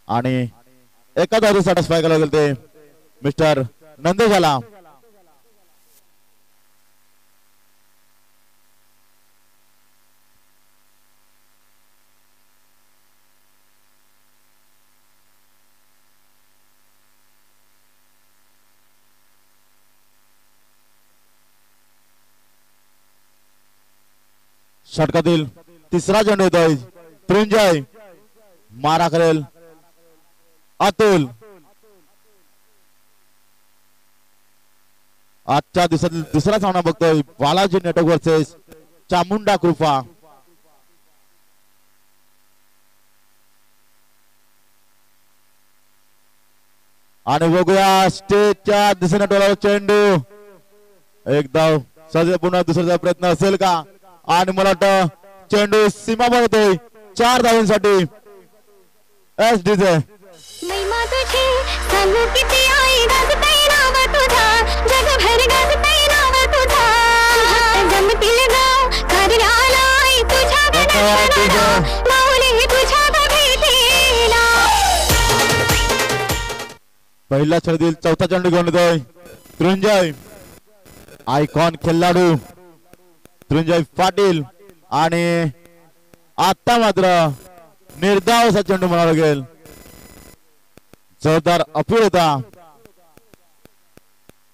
आणि एका धावची सॅटिस्फाय करायला गेले ते मिस्टर नंदेशाला. षटकातील तिसरा चेंडू येतोय. त्रिंजय मारा करेल अतुल. आजच्या दिवसातील दुसरा सामना बघतोय बालाजी नेटवर्क वर्सेस चामुंडा कृपा. आणि बघूया स्टेजच्या दिशेने टोलावर चेंडू. एक धाव सहज पुन्हा दुसऱ्याचा प्रयत्न असेल का. आणि मला वाटतं चेंडू सीमा बनवतोय 4 धावांसाठी. एस डीजे पहिल्या खेळातील चौथा चेंडू घेऊन येतोय त्रिंजय. आयकॉन खेळाडू त्रिंजय पाटील. आणि आता मात्र निर्धाव असा चेंडू म्हणावा लागेल. जोरदार अपील होता.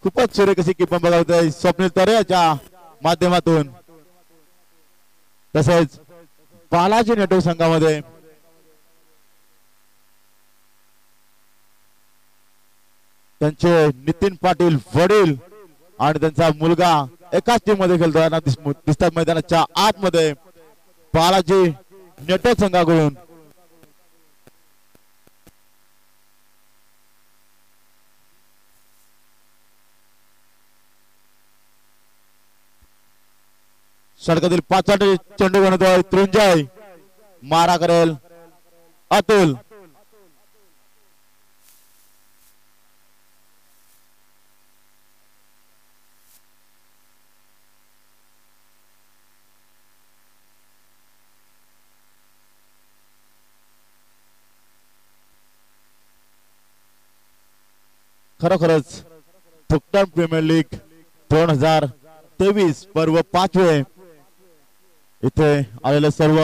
खूपच सुरेख अशी किपन बघावत स्वप्नील तरेच्या माध्यमातून. तसेच बालाजी नेटवर्क संघामध्ये त्यांचे नितीन पाटील वडील आणि त्यांचा मुलगा एकाच टीम मध्ये खेळताना दिसतात मैदानाच्या आतमध्ये. बालाजी नेटवर्क संघाकडून षटकातील 5 चेंडू बनवतोय त्रिंजय. मारा करेल अतुल. खरोखरच थुकटन प्रीमियर लीग 2023 पर्व 5वे इथे आलेले सर्व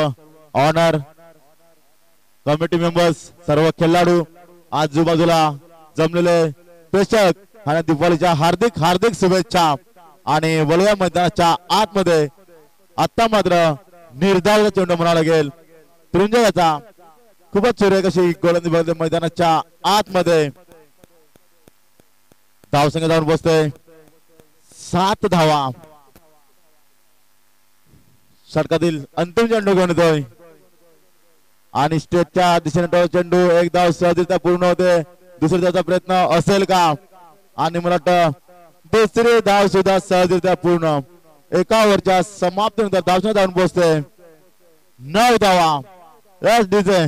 ऑनर कमिटी मेंबर्स, सर्व खेळाडू, आजूबाजूला जमलेले प्रेक्षक आणि दिवाळीच्या हार्दिक हार्दिक शुभेच्छा. आणि वलया मैदानाच्या आतमध्ये आता मात्र निर्धाव चेंडू म्हणावा लागेल त्रिंजयाचा. खूपच सुरेख अशी गोलंदाजी मैदानाच्या आतमध्ये. धावसंख्या जाऊन बसतोय 7 धावा. षटकातील अंतिम चेंडू घेऊन येतोय आणि स्टेजच्या दिशेने चेंडू. एक धाव सहजरित्या पूर्ण होते. दुसरी धावचा प्रयत्न असेल का. आणि मला वाटतं दुसरी धाव सुद्धा सहजरित्या पूर्ण. एका ओव्हरच्या समाप्तीनंतर धावसंख्या जाऊन पोहोचते 9 धावा. एस डीजे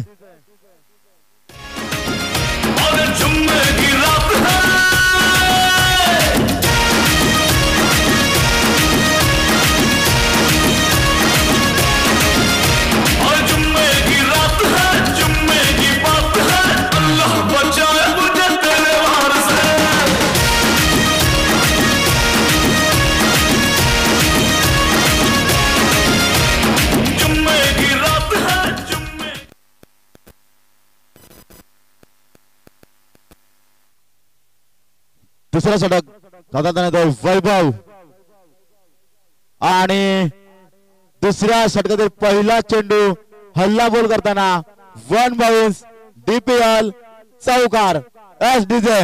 दुसरा षटक साधारण वैभव. आणि दुसऱ्या षटकातील पहिला चेंडू हल्ला बोल करताना 1 बाउन्स डीपीएल चौकार. एस डीजे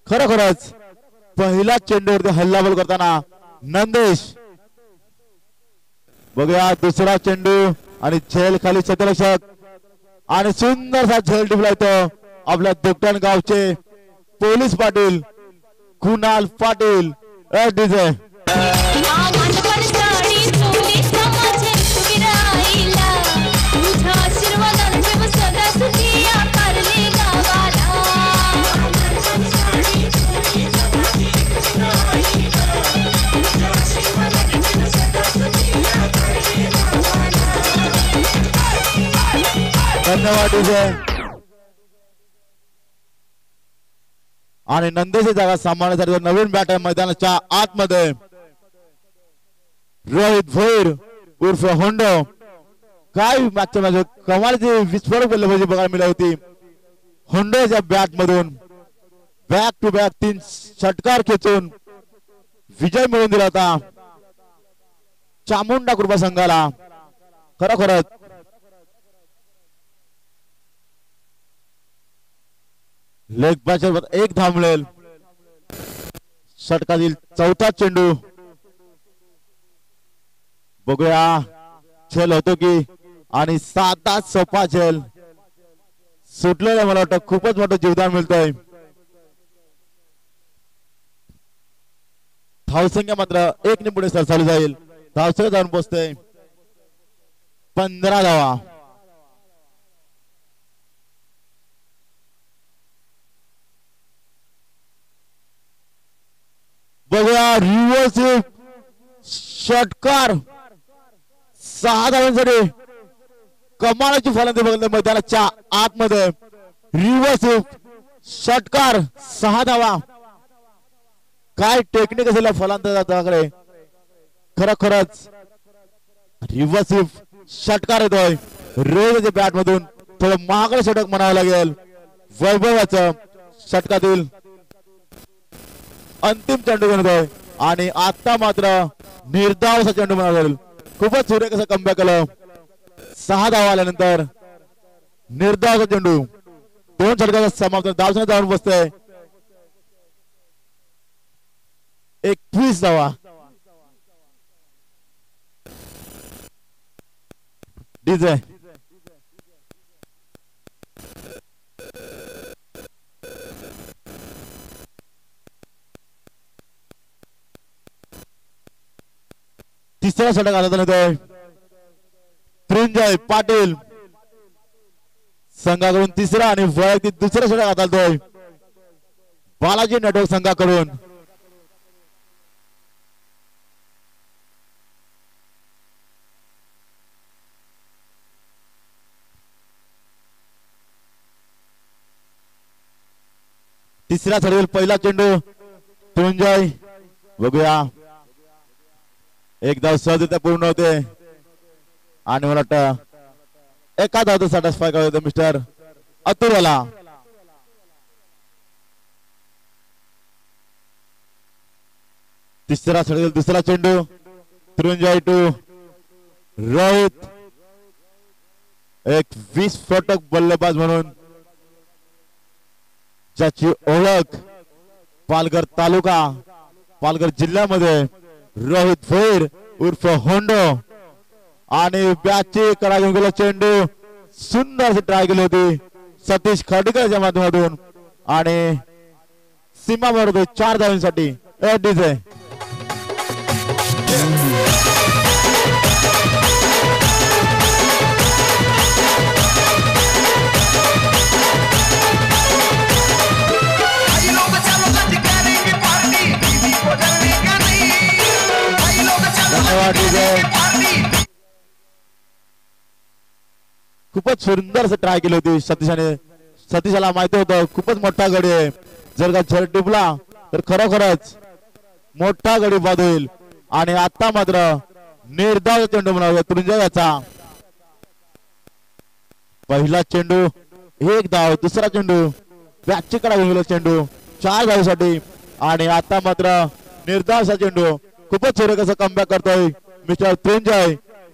खरोखरच पहिला चेंडूवरती हल्लाबोल करताना नंदेश. बघूया दुसरा चेंडू आणि झेल खाली क्षेत्ररक्षक आणि सुंदरसा झेल टिपला येतो आपल्या दुकटण गावचे पोलीस पाटील कुणाल पाटील डीजे धन्यवाद डीजे आणि नंदेची जागा सांभाळण्यासाठी नवीन बॅट आहे मैदानाच्या आतमध्ये रोहित भोईर उर्फ होंडो काय मागच्या मॅच कमालीची विस्फोरक बल्लेबाजी बघायला मिळाली होती होंडोच्या बॅट मधून बॅक टू बॅक 3 षटकार खेचून विजय मिळवून दिला होता चामुंडा कृपा संघाला खरोखरच लेग बॅचर एक धाव मिळेल षटकातील चौथा चेंडू बघूया झेल होतो की आणि साधा सोपा झेल सुटलेला मला वाटतं खूपच मोठं जीवदान मिळतंय धावसंख्या मात्र 1 ने पुढे चालू जाईल धावसंख्या जाऊन पोहोचते 15 धावा बघूया रिव्हर्स षटकार 6 धावांसाठी कमालाची फलंदाजी बघितली मैदानाच्या आतमध्ये रिव्हर्स षटकार 6 धावा काय टेक्निक असेल फलंदाजाकडे खरोखरच रिव्हर्स षटकार येतोय रोहितच्या बॅट मधून थोडं महागडं षटक म्हणावं लागेल वैभवाचं षटकातील अंतिम चेंडू बनतोय आणि आता मात्र निर्धावाचा चेंडू म्हणावा लागेल खूपच सुरेख असं कमबॅक केलं 6 धावा आल्यानंतर निर्धावाचा चेंडू 2 षटकाचा समाप्त धावसंख्या जाऊन बसतोय 21 धावा डीजे तिसरा षटक आला त्रिंजय पाटील संघाकडून तिसरा आणि वैयक्तिक दुसरा षटक हाताळतोय बालाजी नेटवर्क संघाकडून तिसऱ्या षटकातील पहिला चेंडू त्रिंजय बघूया एक धाव सहजरित्या पूर्ण होते आणि मला वाटतं एका धाव सॅटिस्फाय करतो मिस्टर अतुरला तिसरा षटकातील दुसरा चेंडू त्रिंजय टू रोहित एक विस्फोटक बल्लेबाज म्हणून ज्याची ओळख पालघर तालुका पालघर जिल्ह्यामध्ये रोहित भोईर उर्फ होंडो आणि बॅटची कडा घेऊन गेला चेंडू सुंदर अशी ट्राय केली होती सतीश खडकरच्या माध्यमातून आणि सीमा बरोबर 4 धावांसाठी डीजे खूपच सुंदर असं ट्राय केली होती सतीशाला माहिती होतं खूपच मोठा गडी आहे जर का झेल टिपला तर खरोखरच मोठा गडी बाद होईल आणि आता मात्र निर्धाव चेंडू म्हणावा त्रिंजयाचा पहिला चेंडू 1 धाव दुसरा चेंडू बॅटची कडा घेऊन चेंडू 4 धावांसाठी आणि आता मात्र निर्धावचा चेंडू खूपच सुरेख असं कमबॅक करतोय मिस्टर त्रिंजय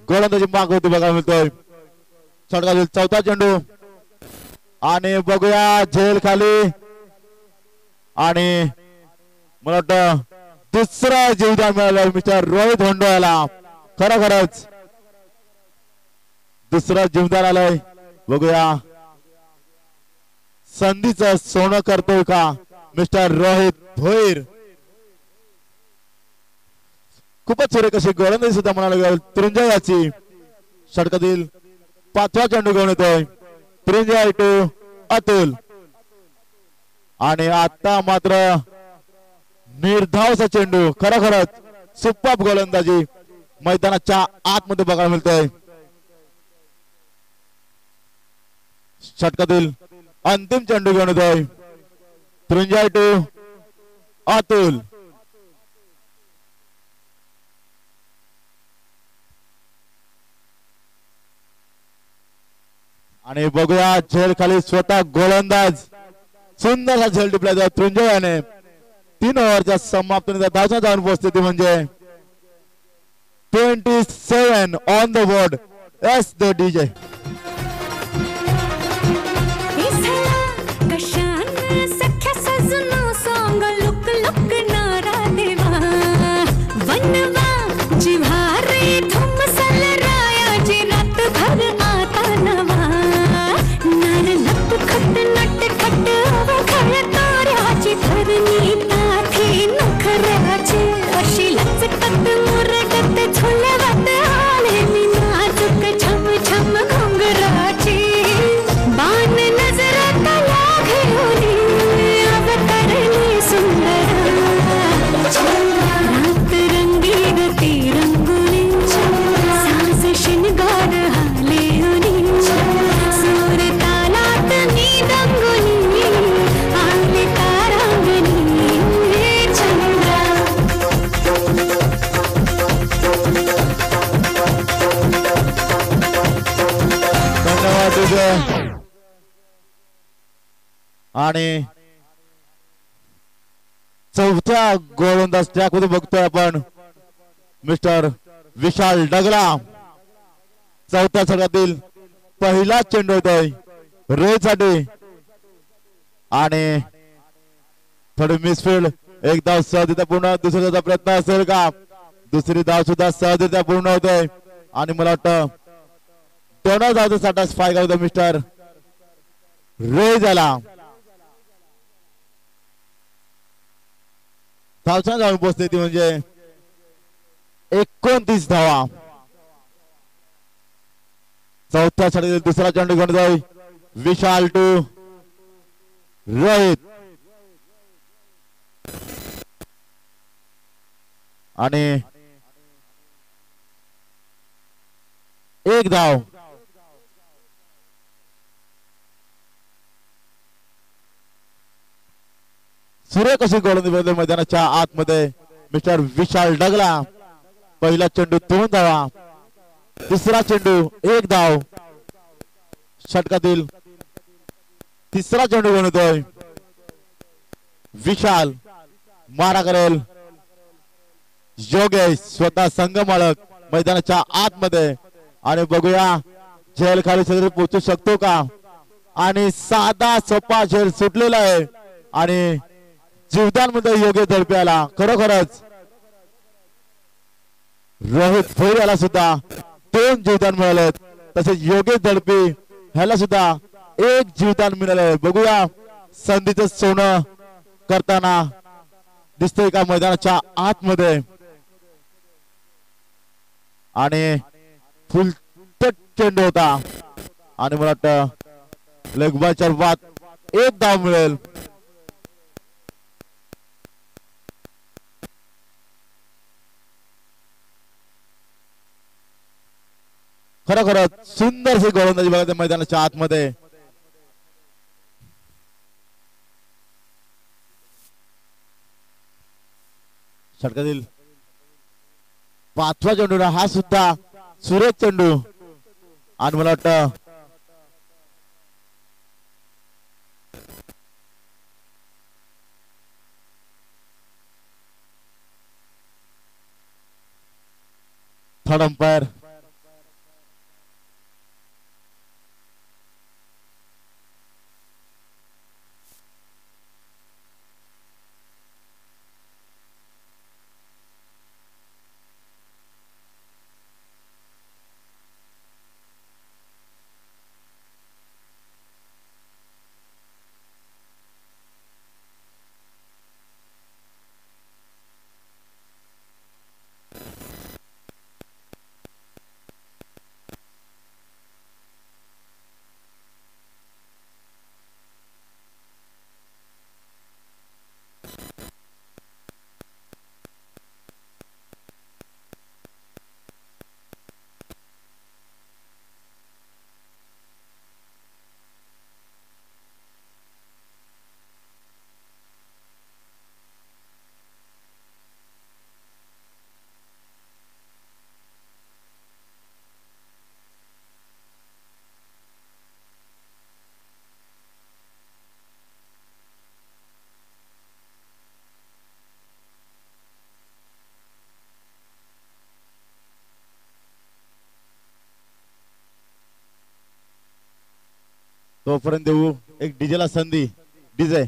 गोलंदाजी माग होती बघायला मिळतोय षटकातील चौथा चेंडू आणि बघूया झेल खाली आणि मला वाटतं दुसरा जीवदान मिळालं मिस्टर रोहित होंडो याला खरोखरच दुसरा जीवदान आलंय बघूया संधीचं सोनं करतोय का मिस्टर रोहित भोईर खूपच सुरेख अशी गोलंदाजी सुद्धा म्हणायला लागेल त्रिंजयाची. षटकातील 5वा चेंडू घेऊन येतोय त्रिंजय टू अतुल. आणि आता मात्र निर्धावचा चेंडू. खरोखरच सुपर गोलंदाजी मैदानाच्या आतमध्ये बघायला मिळतोय. षटकातील अंतिम चेंडू घेऊन येतोय त्रिंजय टू अतुल. आणि बघूया झेल खाली स्वतः गोलंदाज सुंदर झेल टिपला जातो त्रिंजयाने. 3 ओव्हरच्या समाप्तीनंतर धावसंख्या जाऊन पोहोचते ती म्हणजे 27 on the board. S the DJ. आणि चौथ्या गोलंदाज ट्रॅकमध्ये बघतोय आपण मिस्टर विशाल डगला. चौथ्या षटकातील पहिला चेंडू येतोय रेसाठी. आणि थोडी मिसफील्ड. एक धाव सहजरित्या पूर्ण. दुसऱ्या धावचा प्रयत्न असेल का? दुसरी धाव सुद्धा सहजरित्या पूर्ण होते. आणि मला वाटतं 2 धावचा साठा स्पाइक होता मिस्टर रे झाला. धावच्या जाऊन पोहोचते ती म्हणजे 29 धावा. चौथ्या षटकातील दुसरा चेंडू घेऊन जाईल विशाल टू रोहित. आणि 1 धाव. सुरेख अशी गोलंदाजी मैदानाच्या आतमध्ये मिस्टर विशाल डगला. पहिला चेंडू 2 धावा. तिसरा चेंडू 1 धाव. षटकातील तिसरा चेंडू घेऊन येतोय विशाल. मारा करेल योगेश स्वतः संघ मालक मैदानाच्या आतमध्ये. आणि बघूया झेल खाली सगळे पोहोचू शकतो का? आणि साधा सोपा झेल सुटलेला आहे. आणि जीवदान मध्ये योग्य झडपे आला. खरोखरच रोहित भोईर याला सुद्धा 2 जीवदान मिळाले. तसेच योगेश झडपे ह्याला सुद्धा 1 जीवदान मिळाले. बघूया संधीचं सोनं करताना दिसतंय का मैदानाच्या आतमध्ये. आणि फुल चेंडू होता. आणि मला वाटतं लेगबाच्या बाद 1 धाव मिळेल. खरोखरच सुंदरशी गोलंदाजी बघा मैदानाच्या आतमध्ये. षटकातील 5वा चेंडू हा सुद्धा सुरेख चेंडू. आणि मला वाटतं थर्ड अंपायर तोपर्यंत देऊ एक डीजेला संधी. DJ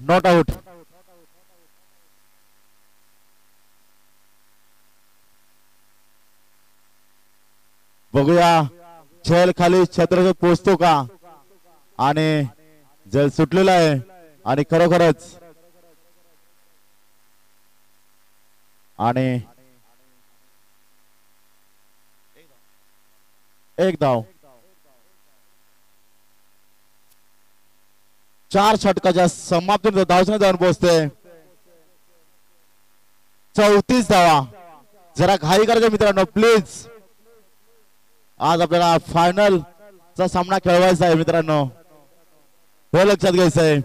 not out. बघूया झेल खाली छत्र पोहोचतो का. आणि झेल सुटलेला आहे आणि खरोखरच आणि एक धाव. 4 षटकाच्या समाप्तीनंतर धावसंख्या जाऊन पोहोचते 34 धावा. जरा घाई करायचं मित्रांनो प्लीज. आज आपल्याला फायनल चा सामना खेळवायचा आहे मित्रांनो, हे लक्षात घ्यायचं आहे.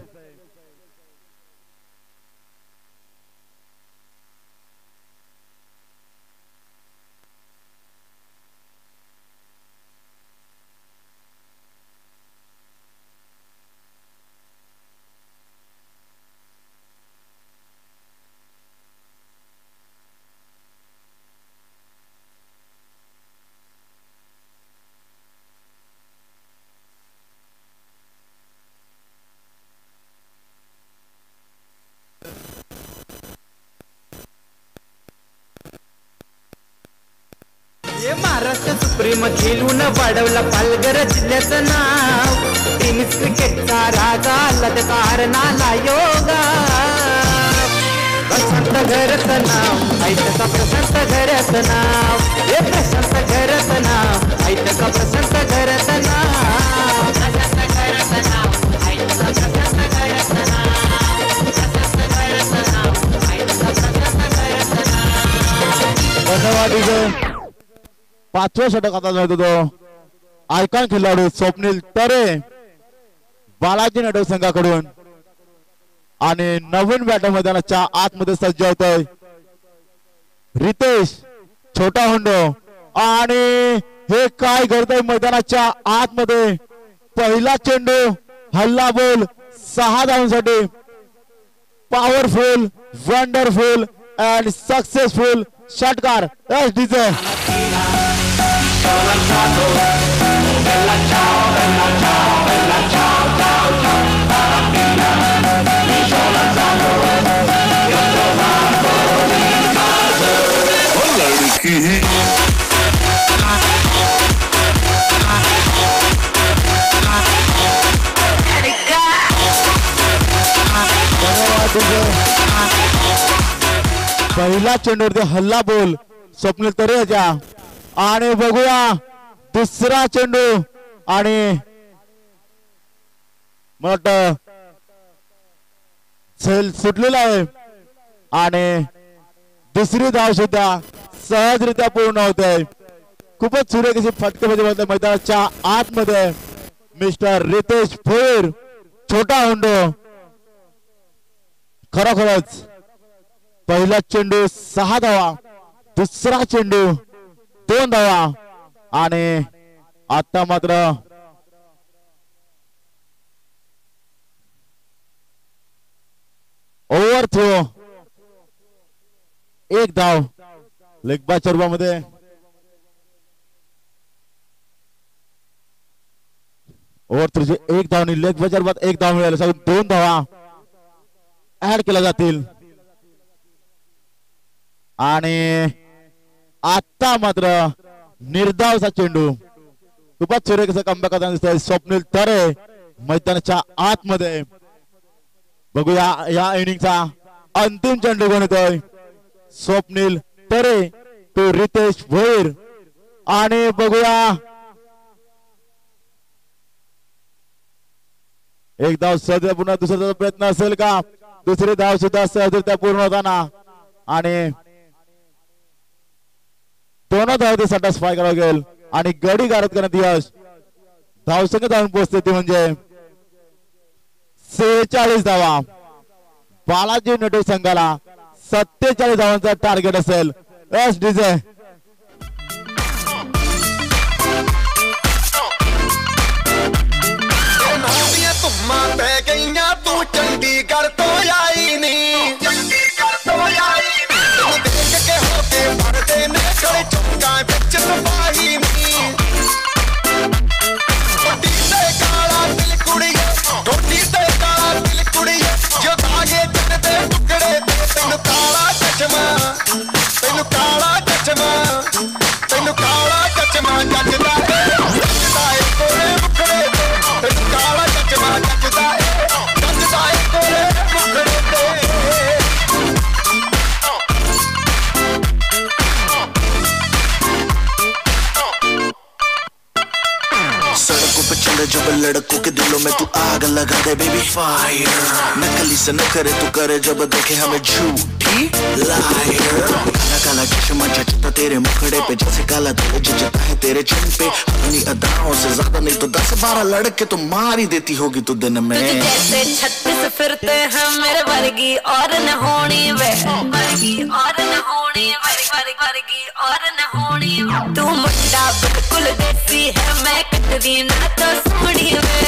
महाराष्ट्र सुप्रीम खेळून वाढवला पालघर जिल्ह्याचं नाव. टेनिस क्रिकेटचा राजा लटका हरणाला योगा. प्रशांत घरचं नाव ऐकता प्रशांत घरचं नाव. हे प्रशांत घरचं नाव ऐकता प्रशांत घरचं नाव. प्रशांत घरचं नाव ऐकता प्रशांत घरचं नाव. प्रशांत घरचं नाव ऐकता प्रशांत घरचं नाव. धन्यवाद. 5व्या षटक आता जातो तो आयकॉन खेळाडू स्वप्नील तरे बालाजी नेटवर्क संघाकडून. आणि नवीन बॅटर मैदानाच्या आतमध्ये सज्ज होतोय रितेश छोटा हुंडो. आणि हे काय करतोय मैदानाच्या आतमध्ये. पहिला चेंडू हल्ला बोल 6 धावांसाठी. पॉवरफुल वंडरफुल अँड सक्सेसफुल षटकार एस डीजे. पहिला चेंडूवरती हल्ला बोल स्वप्नील तरे याच्या. आणि बघूया दुसरा चेंडू आणि मला वाटतं झेल सुटलेला आहे. आणि दुसरी धाव सुद्धा सहजरित्या पूर्ण होते. खूपच सुरेख अशी फटकेबाजी मैदानाच्या आतमध्ये मिस्टर रितेश भोईर छोटा हुंडो. खरोखरच पहिला चेंडू 6 धावा, दुसरा चेंडू 2 धावा. आणि आता मात्र ओव्हर थ्रो 1 धाव लेगबाच्या रूपामध्ये. ओव्हर थ्रूचे एक धावनी लेग बजर बाद एक धाव मिळाली सगळं 2 धावा ऍड केल्या जातील आणि आता मात्र निर्धावचा चेंडू खूपच सुरेख असं कमबॅक करताना दिसतोय स्वप्नील तरे मैदानाच्या आतमध्ये बघूया या इनिंगचा अंतिम चेंडू कोण येतोय स्वप्नील तरे तो रितेश भोईर आणि बघूया एक धाव सहज पुन्हा दुसरा धावचा प्रयत्न असेल का दुसरी धाव सुद्धा सहजरित्या पूर्ण होताना आणि दोनों धाव सॅटिस्फाय करावं लागेल आणि गडी गारद करण्यात यश धावसंख्या जाऊन पोहोचते ती म्हणजे 46 धावा बालाजी नेटवर्क संघाला 47 धावांचा टार्गेट असेल एस डीजे तू चंडीगढ़ तो आई नहीं चंडीगढ़ तो आई नहीं देख के होके पर्दे ने खड़े चौका बिच सफाई नहीं कोटी ते काला दिल कुड़िए कोटी ते काला दिल कुड़िए जो धागे चढ़ते टुकड़े ते तेनु काला चश्मा जचदा है कोरे मुखड़े तेनु काला चश्मा जचदा है सड़कों पे चले जब लड़कों के दिलों में तू आग लगा दे बेबी फायर नकली से न करे तू करे जब देखे हमें झूठी लायर काला काला चश्मा जचता तेरे मुखड़े पे जैसे काला धुआं जचता है तेरे चिन पे अपनी अदाओं से ज्यादा नहीं तो 10-12 लड़के तो मार ही देती होगी तू दिन में जैसे 36 फिरते हैं मेरे वर्गी और न होनी वे वर्गी और न होनी वर्गी और न होनी तू मुंडा बिल्कुल देसी है मैं कटरी ना तो सोनी वे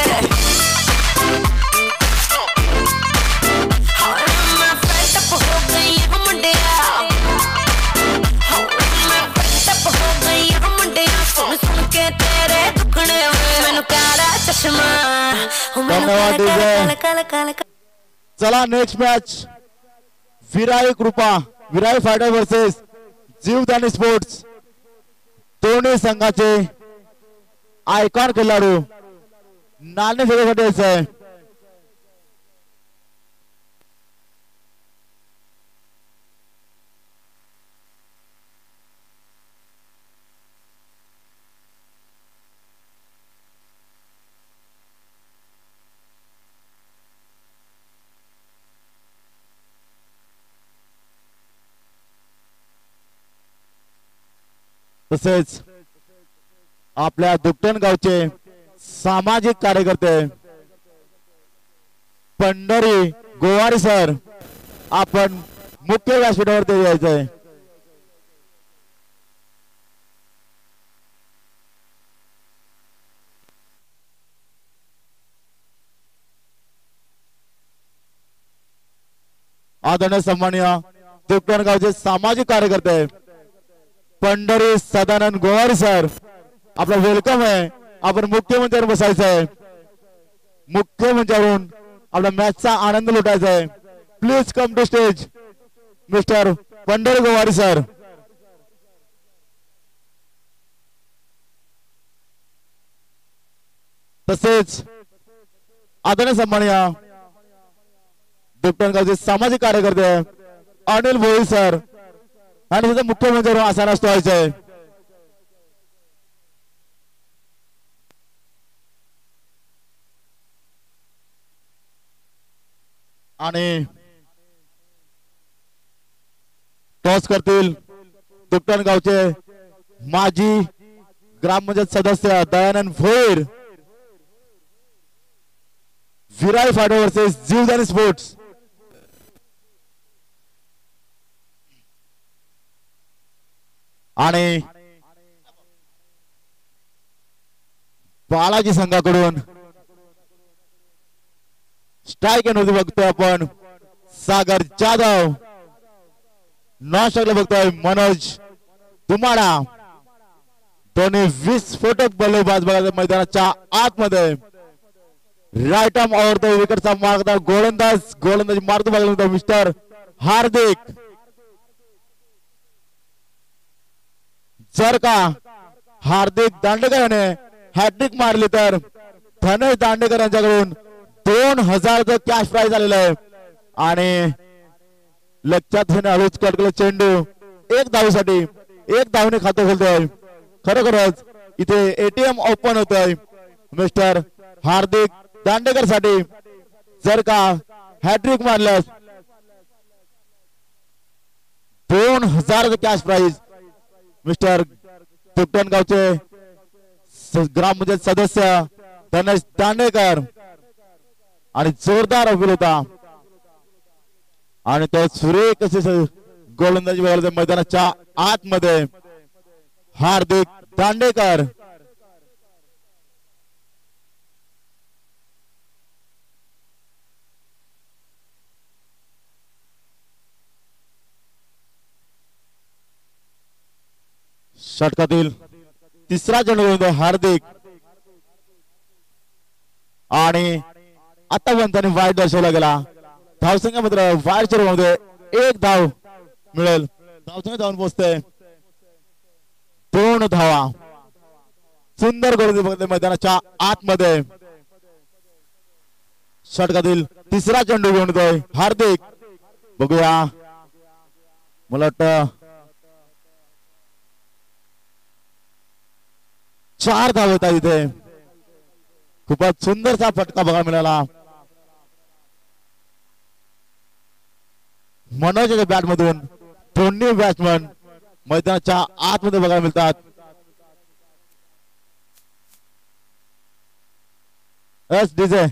मैं फेड अप हो गई हूँ मुंडिया मैं फेड अप हो गई हूँ मुंडिया सुन सुन के तेरे दुखने में मैनू काला चश्मा चला नेक्स्ट मॅच विराई कृपा विराई फायटर वर्सेस जीवदानी स्पोर्ट्स दोन्ही संघाचे आयकॉन खेळाडू नाणे फेरीसाठी आहे तसेच आपल्या दुपटण गावचे सामाजिक कार्यकर्ते पंढरी गोवारी सर आपण मुख्य व्यासपीठावरती यायचंय आदरणीय सन्माननीय दुपटण गावचे सामाजिक कार्यकर्ते पंढरी सदानंद गोवारी सर आपला वेलकम आहे आपण मुख्यमंत्र्यावर बसायचं आहे मुख्यमंत्र्यावरून आपल्या मॅचचा आनंद लुटायचा आहे please come to stage mister Pandhari Gowari sir तसेच आदरणीय सन्माननीय दुपटण गावचे सामाजिक कार्यकर्ते अनिल भोई सर आणि तिथे मुख्यमंत्र्यावर आसन व्हायचंय आणि टॉस करतील दुपटण गावचे माजी ग्रामपंचायत सदस्य दयानंद भोईर विराई फायटर वर्सेस जीवदानी स्पोर्ट्स आणि बालाजी संघाकडून स्ट्राइक एंड बघतोय आपण सागर जाधव नॉन स्ट्राइकला बघतोय मनोज दुमाडा दोन्ही विस्फोटक बल्लेबाज बघायला मैदानाच्या आतमध्ये राइट आर्म और द विकेटचा मार्गदर्शक गोलंदाज मार्ग बघायला मिस्टर हार्दिक. जर का हार्दिक दांडेकर याने हॅट्रिक मारली तर धनेश दांडेकर यांच्याकडून 2000 कॅश प्राइज आलेलं आहे. आणि लक्षात घेणे हळूच कडकल चेंडू एक धावेसाठी एक धावने खातं खोलतोय. खरोखरच इथे एटीएम ओपन होतोय मिस्टर हार्दिक दांडेकर साठी. जर का हॅट्रिक मारल्यास 2000 कॅश प्राइज मिस्टर तुपटणगावचे ग्राम पंचायत सदस्य धनेश दांडेकर. आणि जोरदार अपील होता आणि तो सुरेख असे गोलंदाजी बघायला मैदानाच्या आतमध्ये हार्दिक दांडेकर. षटकातील तिसरा चेंडू हार्दिक. आणि आतापर्यंत वाईट दर्शवला गेला. धावसंख्या मात्र वाईटच्या रूपामध्ये एक धाव मिळेल. धावसंख्या जाऊन पोहोचते 2 धावा. सुंदर गोलंदाजी बघितले मैदानाच्या आतमध्ये. षटकातील तिसरा चेंडू घेऊन येतोय हार्दिक. बघूया मला वाटतं 4 धाव येतात इथे. खूपच सुंदरसा फटका बघायला मिळाला मनोजच्या बॅट मधून. दोन्ही बॅट्समन मैदानाच्या आतमध्ये बघायला मिळतात. एस डीजे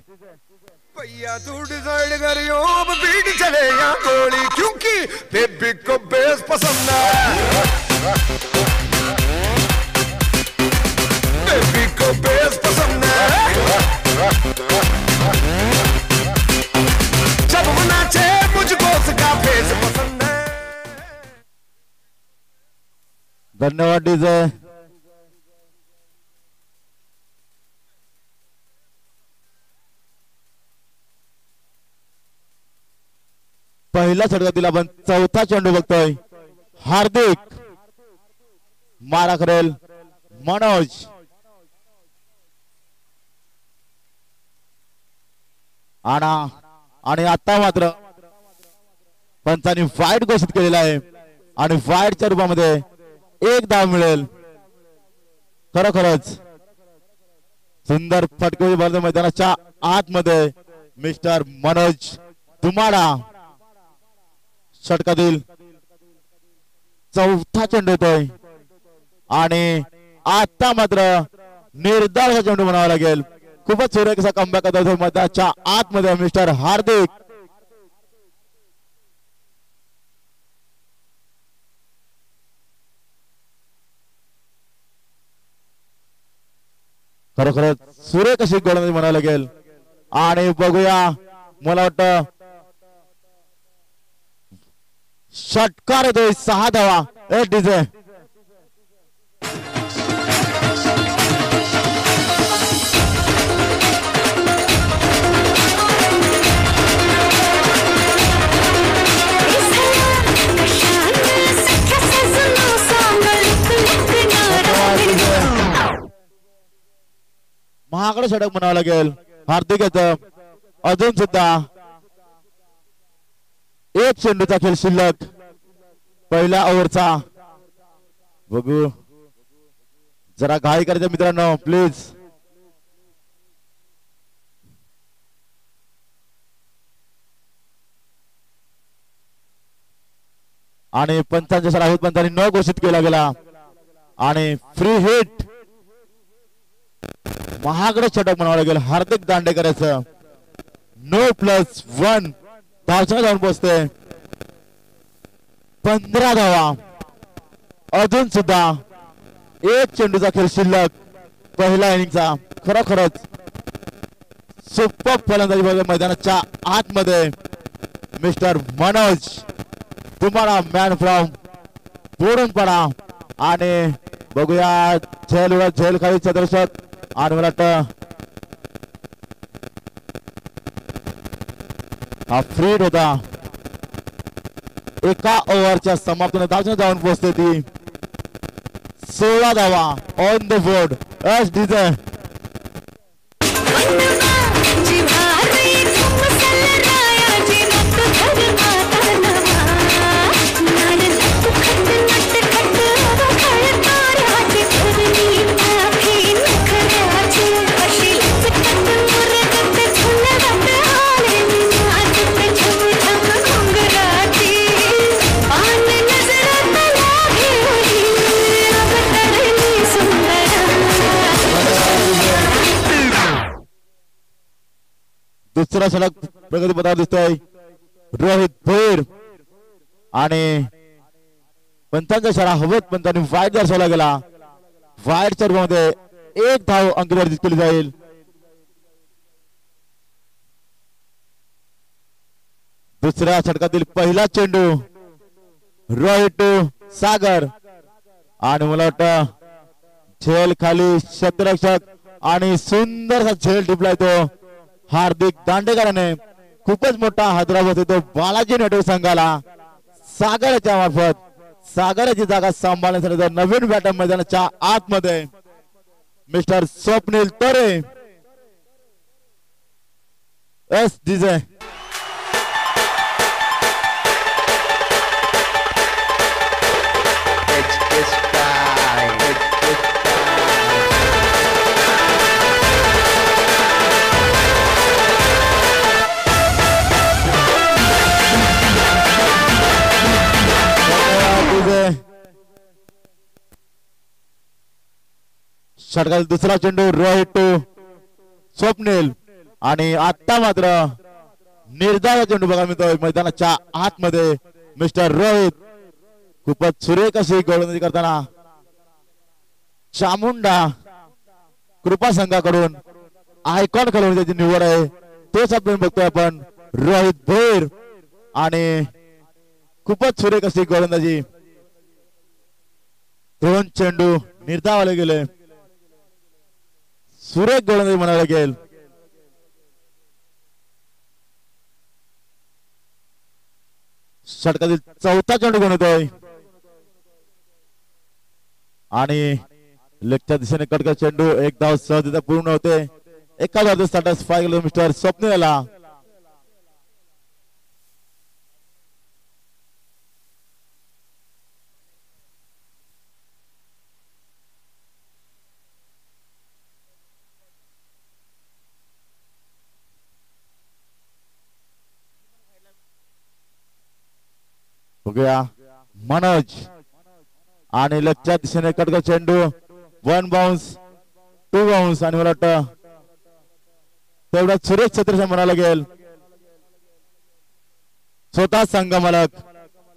भैया तू डिसाइड करियो अब बीट चले या गोली क्योंकि बेबी को बेस पसंद है. बेबी को बेस पसंद है. जब वो नाचे मुझको उसका बेस पसंद है. धन्यवाद डीजे. पहिल्या षटकातील आपण चौथा चेंडू बघतोय. हार्दिक मारा करेल मनोज. आणि आता मात्र पंचांनी वाईट घोषित केलेला आहे आणि वाईटच्या रूपामध्ये एक धाव मिळेल. खरोखरच सुंदर फटके मैदानाच्या आतमध्ये मिस्टर मनोज धुमाडा. षटकातील चौथा चेंडू येतोय आणि आता मात्र निर्धार चेंडू म्हणावा लागेल. खूपच सुरेख असा कमबॅक करतोय मैदानाच्या आतमध्ये मिस्टर हार्दिक. खरोखरच सुरेख अशी गोलंदाजी म्हणावं लागेल. आणि बघूया मला वाटतं षटकार येतोय 6 धावा. ए डीजे महागडं षटक म्हणावं लागेल हार्दिक याचं. अजून सुद्धा एक चेंडूचा खेळ शिल्लक पहिल्या ओव्हरचा. बघू जरा घाई करायचं मित्रांनो प्लीज. आणि पंचांच्या सराहूत पंचांनी न घोषित केला गेला आणि फ्री हिट. महागडं षटक म्हणावं लागेल हार्दिक दांडेकरांचं. 9+1 धावसंख्या जाऊन पोहोचते 15 धावा. अजून सुद्धा एक चेंडूचा खेळ शिल्लक पहिल्या इनिंगचा. खरोखरच सुपर फलंदाजी मैदानाच्या आतमध्ये मिस्टर मनोज तुम्हाला मॅन फ्रॉम बोडूनपाडा. आणि बघूया झेल खाली दर्शक. आणि मला वाटतं हा फ्रीड होता. एका ओव्हरच्या समाप्तीने धावसंख्या जाऊन पोहोचते ती 16 धावा on the board. S DJ दुसरा षटक प्रगतीपथावर दिसतोय. रोहित भोईर आणि पंचांचा इशारा हवेत पंचांनी वाईट दर्शवला गेला. वाईटच्या रूपामध्ये 1 धाव अंकगर्जित केली जाईल. दुसऱ्या षटकातील पहिला चेंडू रोहित सागर आणि मला वाटतं झेल खाली क्षेत्ररक्षक आणि सुंदरसा झेल टिपलाय तो हार्दिक दांडेकरांने. खूपच मोठा हैदराबाद येतो बालाजी नेटवर्क संघाला. सागराच्या मार्फत सागराची जागा सांभाळण्यासाठी नवीन बॅटर मैदानाच्या आतमध्ये मिस्टर स्वप्नील तोरे. एस डीजे षटकातील दुसरा चेंडू रोहित स्वप्नील आणि आता मात्र निर्धार चेंडू बघा मिळतोय मैदानाच्या आतमध्ये मिस्टर रोहित. खूपच सुरेख अशी गोलंदाजी करताना चामुंडा कृपा संघाकडून आयकॉन खेळवण्याची निवड आहे. तोच आपण बघतोय आपण रोहित भोईर आणि खूपच सुरेख अशी गोलंदाजी. 2 चेंडू निर्धावले गेले. सुरेख गोलंदाजी म्हणायला गेल. षटकातील चौथा चेंडू घेऊन येतोय आणि लेगच्या दिशेने कटका चेंडू 1 धाव सहजरित्या पूर्ण होते. एका धावात सॅटिस्फाय केलं मिस्टर स्वप्नीलला. बघूया मनोज आणि लक्षात दिशेने कटका चेंडू 1 बाउन्स 2 बाउन्स आणि मला वाटतं तेवढा सुरेश छत्रशा म्हणायला गेल. स्वतः संघ मालक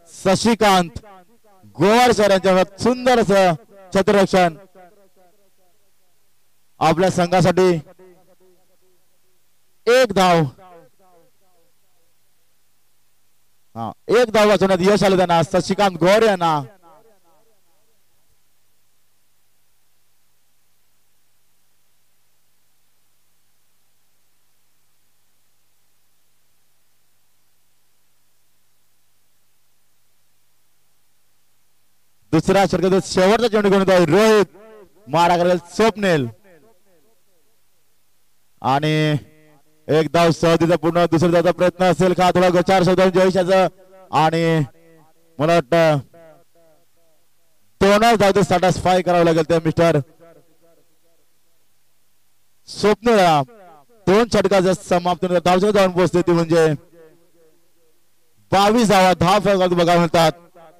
शशिकांत गोवार शहरांच्या सुंदर असं छत्ररक्षण आपल्या संघासाठी. 1 धाव 1 धाव वाचवण्यात यश आलं त्यांना शशिकांत गोवार यांना. दुसऱ्या षटकात शेवटचा चेंडू घेऊन येतोय रोहित. मारा करेल स्वप्नील आणि 1 धाव सहजरित्या पूर्ण. दुसऱ्या धावचा प्रयत्न असेल का थोडा गोचार शोधून जयशाचं आणि मला वाटतं 2 धावते सॅटिस्फाय करावं लागेल त्या मिस्टर स्वप्नीलला. 2 षटकाच्या समाप्तीनंतर धावसंख्या जाऊन पोहोचते ती म्हणजे 22 धावा 10 फरकात बघायला मिळतात.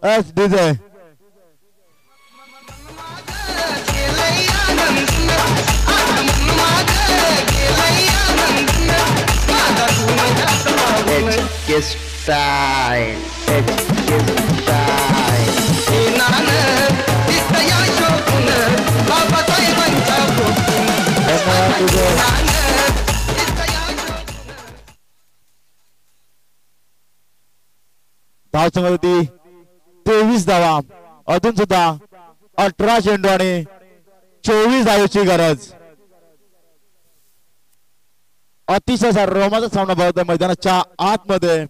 S DJ style, style. धावसंख्या होती 23 धावा. अजून सुद्धा 18 चेंडू आणि 24 धावेची गरज. अतिशय रोमांचक सामना बघतोय मैदानाच्या आतमध्ये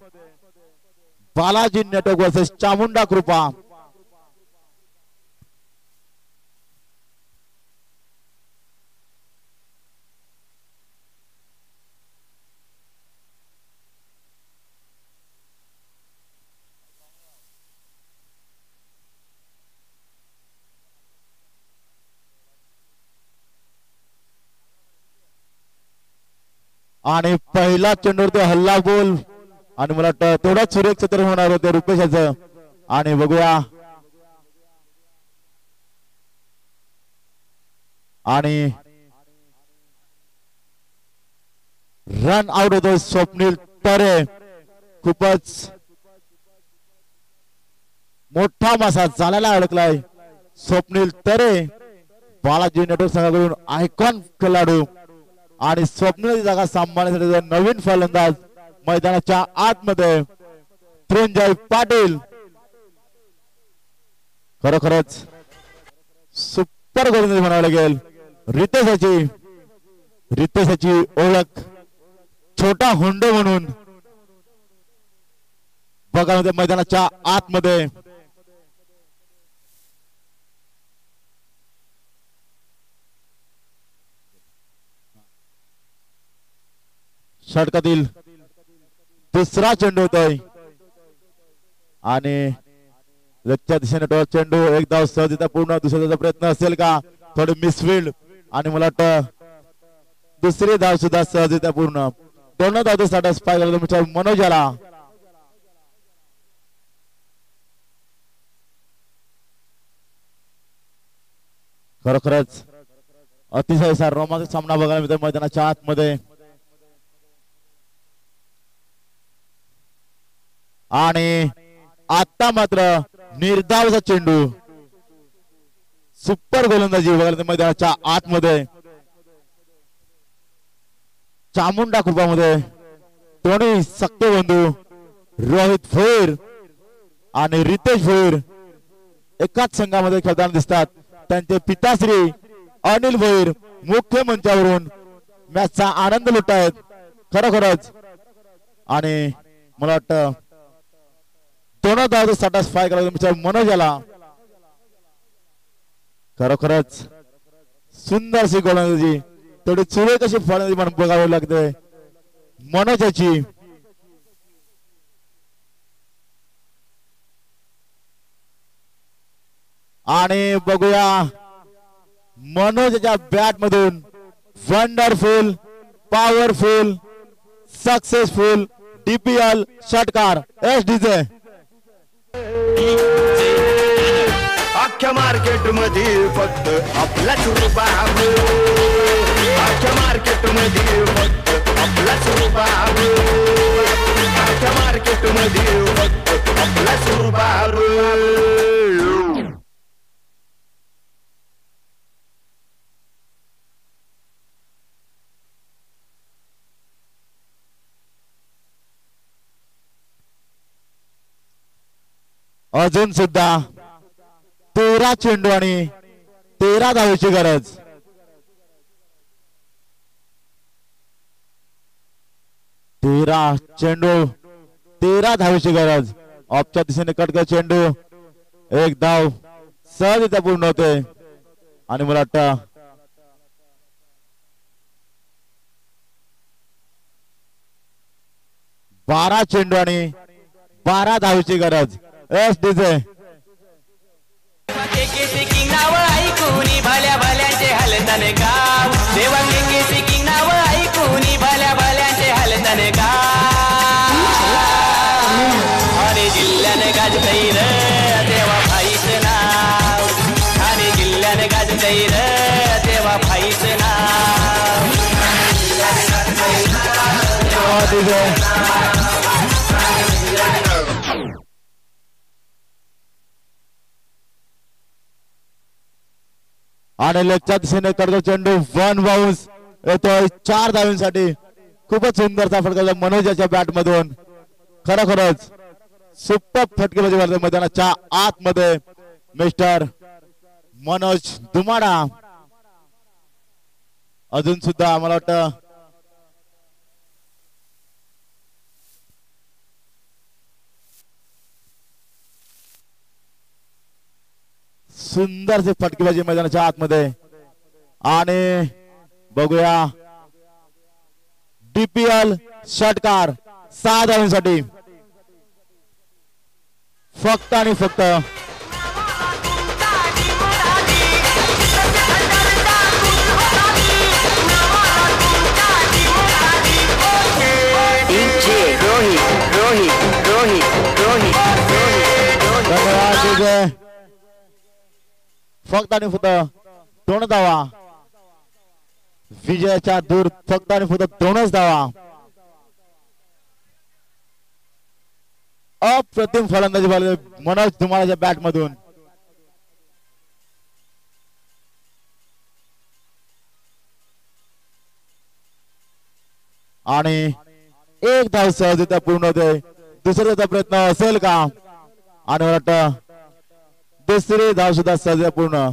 बालाजी नेटवर्क वर्सेस चामुंडा कृपा. आणि पहिला चेंडूवर ते हल्ला बोल आणि मला वाटतं तेवढाच सुरेख चित्र होणार होते रुपेशाचं. आणि बघूया आणि रन आउट होतो स्वप्नील तरे. खूपच मोठा मासा चालायला अडकलाय स्वप्नील तरे बालाजी नेटवर्क संघाकडून आयकॉन खेळाडू. आणि स्वप्नील जागा सांभाळण्यासाठी नवीन फलंदाज मैदानाच्या आतमध्ये त्रिंजय पाटील. खरोखरच सुपर गोलंदाजी म्हणावं लागेल. रितेशाची ओळख छोटा हुंडो म्हणून बघा मैदानाच्या आतमध्ये. षटकातील दुसरा चेंडू होतोय आणि लक्षात दिशेने चेंडू एक धाव सहजता पूर्ण. दुसऱ्याचा प्रयत्न असेल का? थोडे मिसफिल्ड आणि मला वाटतं दुसरी धाव सुद्धा सहजता पूर्ण. दोन धाव स्टार्टर्स पाहिजे मनोजाला. खरोखरच अतिशय रोमांचक सामना बघायला मिळतो मैदानाच्या आतमध्ये. आणि आता मात्र निर्धावाचा चेंडू सुपर गोलंदाजी बघायला मैदानाच्या आतमध्ये. चामुंडा कृपामध्ये दोन्ही सक्के बंधू रोहित भोईर आणि रितेश भोईर एकाच संघामध्ये खेळताना दिसतात. त्यांचे पिताश्री अनिल भोईर मुख्य मंचावरून मॅचचा आनंद लुटतायत खरोखरच. आणि मला वाटतं दोन धाव स्टार्टर्स फाय करायला मनोजाला. खरोखरच सुंदरशी गोलंदाजी थोडी चुरे कशी फळंदाजी म्हणून बघावी लागते मनोजाची. आणि बघूया मनोजाच्या बॅट मधून वंडरफुल पॉवरफुल सक्सेसफुल डीपीएल षटकार एसडीजे. अख्ख्या मार्केट मध्ये फक्त आपलाच रुबाब. अख्ख्या मार्केट मध्ये फक्त आपलाच रुबाब. अख्ख्या मार्केट मध्ये फक्त आपलाच रुबाब. अजून सुद्धा 13 चेंडू आणि 13 धावेची गरज. चेंडू 13 धावेची गरज. ऑफच्या दिशेने कटका चेंडू एक धाव सहजरित्या पूर्ण होते. आणि मला वाटतं 12 चेंडू आणि 12 धावेची गरज. एसडीजे किंग नाव ऐकून भल्या भल्यांचे हलतन गाव. देवा किंग नाव ऐकून भल्या भल्यांचे हलतन गाव. आणि जिल्ह्याने गाजतई र देवा भाईचं नाव. आणि जिल्ह्याने गाजतई र देवा भाईचं नाव. आणि लेगच्या दिशेने करतो चेंडू वन बाउन्स येतोय 4 धावांसाठी. खूपच सुंदरचा फटका मनोजाच्या बॅट मधून. खरोखरच सुपर फटकेबाजी मैदानाच्या आतमध्ये मिस्टर मनोज दुमाडा. अजून सुद्धा मला वाटतं सुंदरशी फटकेबाजी मैदानाच्या आतमध्ये आणि बघूया DPL षटकार 6 धावांसाठी फक्त आणि फक्त धन्यवाद फक्त आणि फक्त 2 धावा विजयाच्या दूर फक्त आणि फक्त 2च धावा अप्रतिम फलंदाजी मनोज धुमाळाच्या बॅट मधून आणि 1 धाव सहजरित्या पूर्ण होते दुसऱ्याचा प्रयत्न असेल का आणि मला वाटतं दुसरी धाव सुद्धा सहज पूर्ण